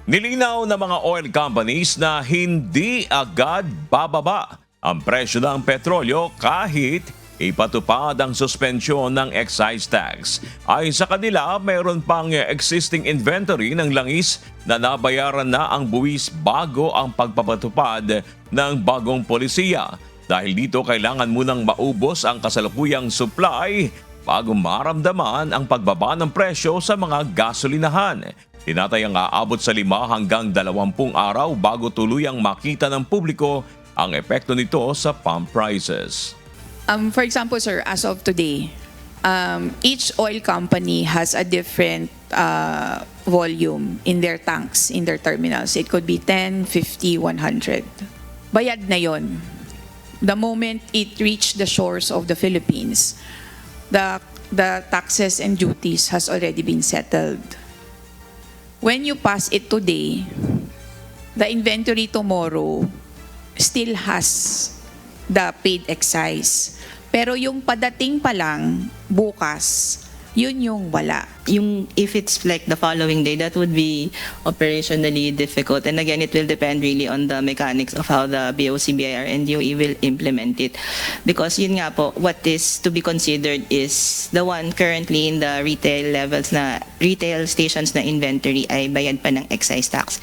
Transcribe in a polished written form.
Nilinaw ng mga oil companies na hindi agad bababa ang presyo ng petrolyo kahit ipatupad ang suspensyon ng excise tax. Ayon sa kanila, mayroon pang existing inventory ng langis na nabayaran na ang buwis bago ang pagpapatupad ng bagong polisiya. Dahil dito, kailangan munang maubos ang kasalukuyang supply bago maramdaman ang pagbaba ng presyo sa mga gasolinahan. Tinatayang aabot sa 5 hanggang 20 araw bago tuluyang makita ng publiko ang epekto nito sa pump prices. For example, sir, as of today, each oil company has a different volume in their tanks, in their terminals. It could be 10, 50, 100. Bayad na yon. The moment it reached the shores of the Philippines, the taxes and duties has already been settled. When you pass it today, the inventory tomorrow still has the paid excise. Pero yung padating pa lang bukas, yun yung wala. If it's like the following day, that would be operationally difficult. And again, it will depend really on the mechanics of how the BOCBIR and DOE will implement it. Because yun nga po, what is to be considered is the one currently in the retail levels na retail stations na inventory ay bayad pa ng excise tax.